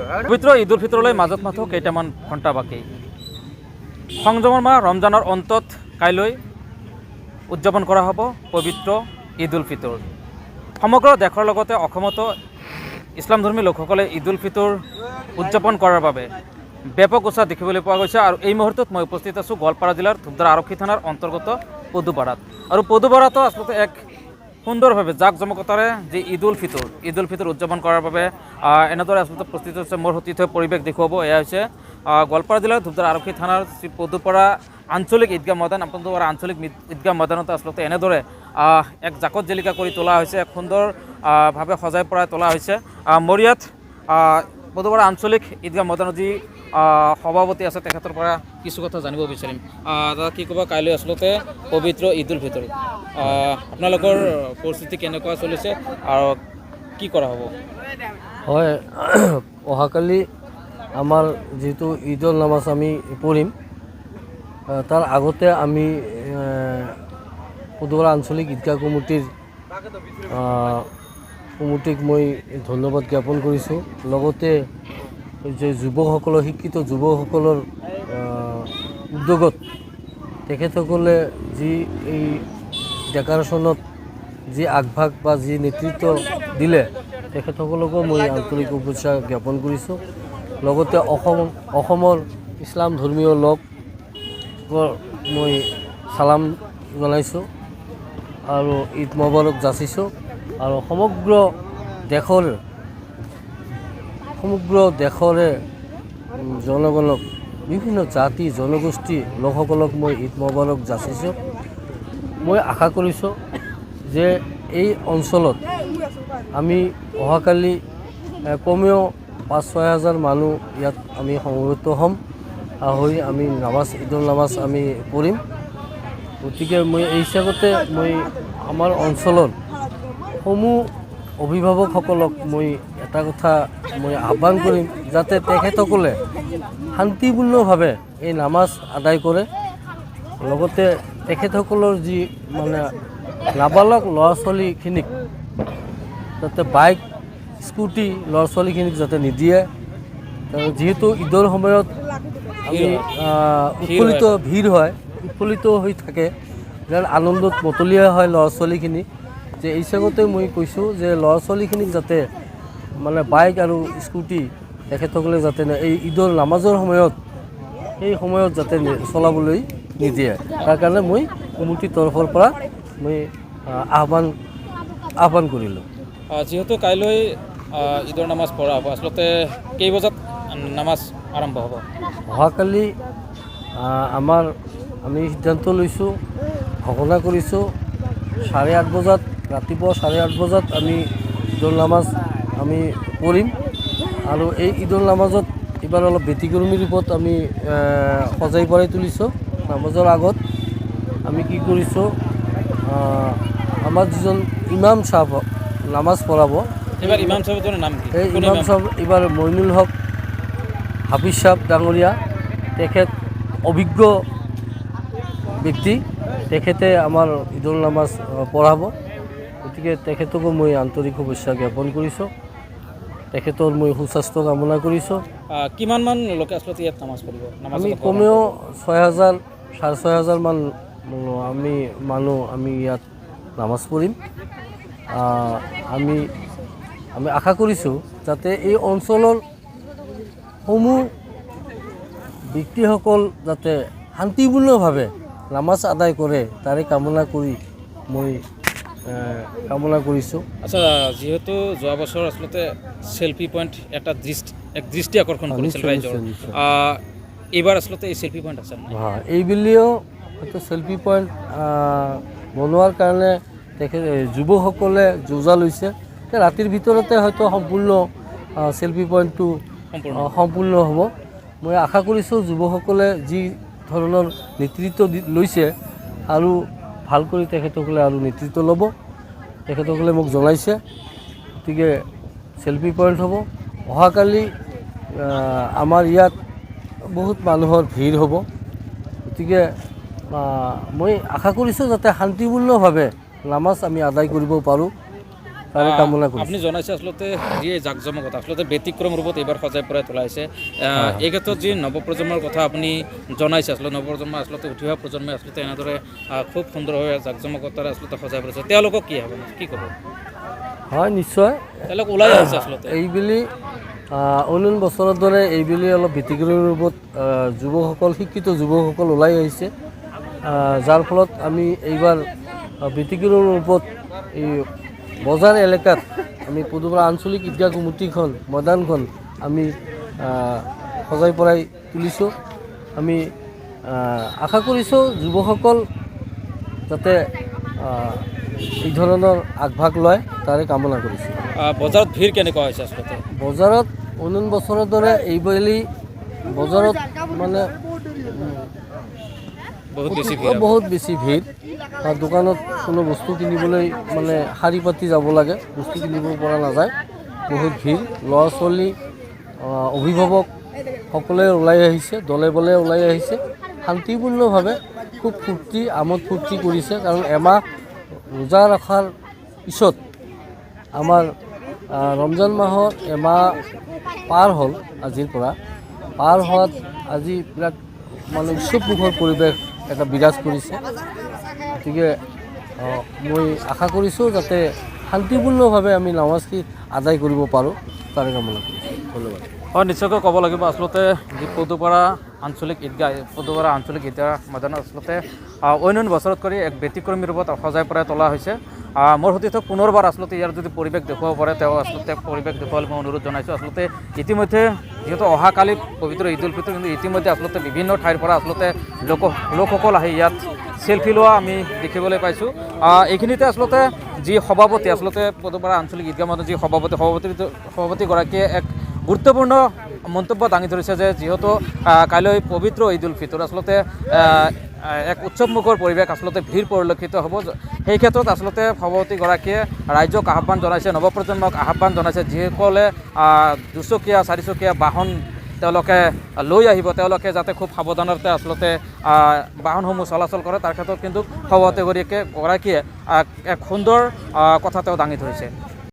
পবিত্ৰ ঈদ উল ফিতৰলৈ মাজত মাথো কেইটামান ঘণ্টা বাকী। সংযমৰ মাহ ৰমজানৰ অন্তত কাইলৈ উদযাপন কৰা হ'ব পবিত্ৰ ঈদ উল ফিতৰ। সমগ্ৰ দেশৰ লগতে অসমতো ইছলামধৰ্মী লোকসকলে ঈদ উল ফিতৰ উদযাপন কৰাৰ বাবে ব্যাপক উৎসাহ দেখিবলৈ পোৱা গৈছে। আৰু এই মুহূৰ্তত মই উপস্থিত আছোঁ গোৱালপাৰা জিলাৰ ধূপধাৰা আৰক্ষী থানাৰ অন্তৰ্গত পদুপাৰাত। আৰু পদুপাৰাতো আচলতে এক সুন্দৰভাৱে জাক জমকতাৰে যি ঈদ উল ফিতৰ উদযাপন কৰাৰ বাবে এনেদৰে আচলতে প্ৰস্তুত হৈছে। মোৰ সতীৰ্থ পৰিৱেশ দেখুৱাব। এয়া হৈছে গোৱালপাৰা জিলাৰ ধূপধাৰা আৰক্ষী থানাৰ শ্ৰী পদুপাৰা আঞ্চলিক ঈদগাহ ময়দান। আপোনালোকৰ আঞ্চলিক ঈদগাহ ময়দানতে আচলতে এনেদৰে এক জাকত জিলিকা কৰি তোলা হৈছে, এক সুন্দৰভাৱে সজাই পৰাই তোলা হৈছে। মোৰ ইয়াত পদুপাৰা আঞ্চলিক ঈদগাহ ময়দানত যি সভাপতি আছে তেখেতৰ পৰা কিছু কথা জানিব বিচাৰিম। দাদা, কি ক'ব, কাইলৈ আচলতে পবিত্ৰ ঈদ উল ফিতৰ, আপোনালোকৰ পৰিস্থিতি কেনেকুৱা চলিছে আৰু কি কৰা হ'ব? হয়, অহাকালি আমাৰ যিটো ঈদৰ নামাজ আমি পঢ়িম, তাৰ আগতে আমি পদুপাৰা আঞ্চলিক ঈদগাহ কমিটিক মই ধন্যবাদ জ্ঞাপন কৰিছোঁ। লগতে যে যুৱকসকলৰ, শিক্ষিত যুৱকসকলৰ উদ্যোগত তেখেতসকলে যি এই ডেকাৰেশ্যনত যি আগভাগ বা যি নেতৃত্ব দিলে, তেখেতসকলকো মই আন্তৰিক শুভেচ্ছা জ্ঞাপন কৰিছোঁ। লগতে অসমৰ ইছলাম ধৰ্মীয় লোকৰ মই চালাম জনাইছোঁ আৰু ঈদ মোবাৰক যাচিছোঁ। আৰু সমগ্ৰ দেশৰে জনগণক, বিভিন্ন জাতি জনগোষ্ঠী লোকসকলক মই ঈদ মোবাৰক যাচিছোঁ। মই আশা কৰিছোঁ যে এই অঞ্চলত আমি অহাকালি কমেও 5-6 হাজাৰ মানুহ ইয়াত আমি সমবেত হ'ম, হৈ আমি ঈদৰ নামাজ আমি পঢ়িম। গতিকে মই এই হিচাপতে মই আমাৰ অঞ্চলৰ সমূহ অভিভাৱকসকলক মই এটা কথা মই আহ্বান কৰিম, যাতে তেখেতসকলে শান্তিপূৰ্ণভাৱে এই নামাজ আদায় কৰে। লগতে তেখেতসকলৰ যি নাবালক ল'ৰা ছোৱালীখিনিক যাতে বাইক স্কুটি ল'ৰা ছোৱালীখিনিক যাতে নিদিয়ে। যিহেতু ঈদৰ সময়ত আমি উৎফুল্লিত হৈ থাকে, আনন্দত মতলীয়া হয় ল'ৰা ছোৱালীখিনি। যে এই হিচাপতে মই কৈছোঁ যে ল'ৰা ছোৱালীখিনিক যাতে বাইক আৰু স্কুটি তেখেতসকলে যাতে এই ঈদৰ নামাজৰ সময়ত যাতে চলাবলৈ নিদিয়ে, তাৰ কাৰণে মই কমিটিৰ তৰফৰ পৰা মই আহ্বান কৰিলোঁ। যিহেতু কাইলৈ ঈদৰ নামাজ পঢ়া হ'ব, আচলতে কেই বজাত নামাজ আৰম্ভ হ'ব? অহাকালি আমি সিদ্ধান্ত লৈছোঁ, ঘোষণা কৰিছোঁ 8:30 বজাত, ৰাতিপুৱা 8:30 বজাত আমি ঈদৰ নামাজ আমি পঢ়িম। আৰু এই ঈদৰ নামাজত এইবাৰ অলপ ব্যতিক্ৰমী ৰূপত আমি সজাই পৰাই তুলিছোঁ। নামাজৰ আগত আমি কি কৰিছোঁ, আমাৰ যিজন ইমাম চাহাব নামাজ পঢ়াব, এইবাৰ ইমাম চাহাবৰ নাম কি? এই ইমাম চাহাব এইবাৰ মইনুল হক হাফিজ চাহাব ডাঙৰীয়া, তেখেত অভিজ্ঞ ব্যক্তি, তেখেতে আমাৰ ঈদৰ নামাজ পঢ়াব। গতিকে তেখেতকো মই আন্তৰিক শুভেচ্ছা জ্ঞাপন কৰিছোঁ, তেখেতৰ মই সুস্বাস্থ্য কামনা কৰিছোঁ। কিমানমান লোকে আচলতে ইয়াত নামাজ পঢ়িব? আমি কমেও 6,000 6,500 মান আমি ইয়াত নামাজ পঢ়িম। আমি আশা কৰিছোঁ যাতে এই অঞ্চলৰ সমূহ ব্যক্তিসকল যাতে শান্তিপূৰ্ণভাৱে নামাজ আদায় কৰে, তাৰে কামনা কৰি মই কামনা কৰিছোঁ। আচ্ছা, যিহেতু যোৱা বছৰ আচলতে চেল্ফি পইণ্ট এক দৃষ্টি আকৰ্ষণ কৰিছিল ৰাইজৰ, এইবাৰ আচলতে এই চেল্ফি পইণ্ট আছে? এইবুলিও হয়তো চেল্ফি পইণ্ট বনোৱাৰ কাৰণে যুৱকসকলে যোজা লৈছে। ৰাতিৰ ভিতৰতে হয়তো সম্পূৰ্ণ চেল্ফি পইণ্টটো সম্পূৰ্ণ হ'ব। মই আশা কৰিছোঁ যুৱকসকলে যি ধৰণৰ নেতৃত্ব লৈছে আৰু ভাল কৰি তেখেতসকলে আৰু নেতৃত্ব ল'ব, তেখেতসকলে মোক জনাইছে। গতিকে চেল্ফি পইণ্ট হ'ব। অহাকালি আমাৰ ইয়াত বহুত মানুহৰ ভিৰ হ'ব। গতিকে মই আশা কৰিছোঁ যাতে শান্তিপূৰ্ণভাৱে নামাজ আমি আদায় কৰিব পাৰোঁ। তাৰে কামনা কৰিছোঁ। আপুনি জনাইছে আচলতে যি জাকজমকতা আচলতে ব্যতিক্ৰম ৰূপত এইবাৰ সজাই পৰাই তোলা হৈছে। এই ক্ষেত্ৰত যি নৱপ্ৰজন্মৰ কথা আপুনি জনাইছে, আচলতে নৱপ্ৰজন্ম আচলতে উঠি অহা প্ৰজন্মই আচলতে এনেদৰে খুব সুন্দৰভাৱে জাকজমকতাৰে আচলতে সজাই পৰিছে, তেওঁলোকক কি হ'ব, কি ক'ব? হয়, নিশ্চয় তেওঁলোক ওলাই আহিছে আচলতে এইবুলি অন্য বছৰৰ দৰে এইবুলি অলপ ব্যতিক্ৰমী ৰূপত যুৱকসকল, শিক্ষিত যুৱকসকল ওলাই আহিছে, যাৰ ফলত আমি এইবাৰ ব্যতিক্ৰমী ৰূপত এই বজাৰ এলেকাত আমি পদুমৰা আঞ্চলিক ঈদগাহ কমিটিখন ময়দানখন আমি সজাই পৰাই তুলিছোঁ। আমি আশা কৰিছোঁ যুৱকসকল যাতে এই ধৰণৰ আগভাগ লয়, তাৰে কামনা কৰিছোঁ। বজাৰত ভিৰ কেনেকুৱা হৈছে আচলতে? বজাৰত অন্য বছৰৰ দৰে এইবেলি বজাৰত মানে বহুত বেছি ভিৰ। দোকানত কোনো বস্তু কিনিবলৈ মানে শাৰী পাতি যাব লাগে, বস্তু কিনিব পৰা নাযায়, বহুত ভিৰ। ল'ৰা ছোৱালী, অভিভাৱক সকলোৱে ওলাই আহিছে, দলে বলে ওলাই আহিছে, শান্তিপূৰ্ণভাৱে খুব ফূৰ্তি আমোদ ফূৰ্তি কৰিছে। কাৰণ এমাহ ৰোজা ৰখাৰ পিছত আমাৰ ৰমজান মাহৰ এমাহ পাৰ হ'ল, আজিৰ পৰা পাৰ হোৱাত আজি বিৰাট মানে উৎসৱমুখৰ পৰিৱেশ এটা বিৰাজ কৰিছে। গতিকে মই আশা কৰিছোঁ যাতে শান্তিপূৰ্ণভাৱে আমি নামাজটি আদায় কৰিব পাৰোঁ, তাৰে কামনা কৰিছোঁ। ধন্যবাদ। হয়, নিশ্চয়কৈ ক'ব লাগিব আচলতে যি পদুপাৰা আঞ্চলিক ঈদগাহ, পদুপাৰা আঞ্চলিক ঈদগাহ ময়দানত আচলতে অন্য বছৰত কৰি এক ব্যতিক্ৰমী ৰূপত সজাই পৰাই তোলা হৈছে। মোৰ সতীৰ্থক পুনৰবাৰ আচলতে ইয়াৰ যদি পৰিৱেশ দেখুৱাব পাৰে, তেওঁ আচলতে পৰিৱেশ দেখুৱাবলৈ মই অনুৰোধ জনাইছোঁ। আচলতে ইতিমধ্যে যিহেতু অহাকালি পবিত্ৰ ঈদ উল ফিতৰ, কিন্তু ইতিমধ্যে আচলতে বিভিন্ন ঠাইৰ পৰা আচলতে লোকসকল আহি ইয়াত চেলফি লোৱা আমি দেখিবলৈ পাইছোঁ। এইখিনিতে আচলতে যি সভাপতি, আচলতে পদুপাৰা আঞ্চলিক ঈদগাহ ময়দানৰ যি সভাপতিগৰাকীয়ে এক গুৰুত্বপূৰ্ণ মন্তব্য দাঙি ধৰিছে যে যিহেতু কাইলৈ পবিত্ৰ ঈদ উল ফিতৰ, আচলতে এক উৎসৱমুখৰ পৰিৱেশ, আচলতে ভিৰ পৰিলক্ষিত হ'ব। সেই ক্ষেত্ৰত আচলতে সভাপতিগৰাকীয়ে ৰাইজক আহ্বান জনাইছে, নৱপ্ৰজন্মক আহ্বান জনাইছে, যিসকলে দুচকীয়া চাৰিচকীয়া বাহন তেওঁলোকে লৈ আহিব, তেওঁলোকে যাতে খুব সাৱধানতে আচলতে বাহনসমূহ চলাচল কৰে, তাৰ ক্ষেত্ৰত কিন্তু সভাপতিগৰাকীয়ে এক সুন্দৰ কথা তেওঁ দাঙি ধৰিছে।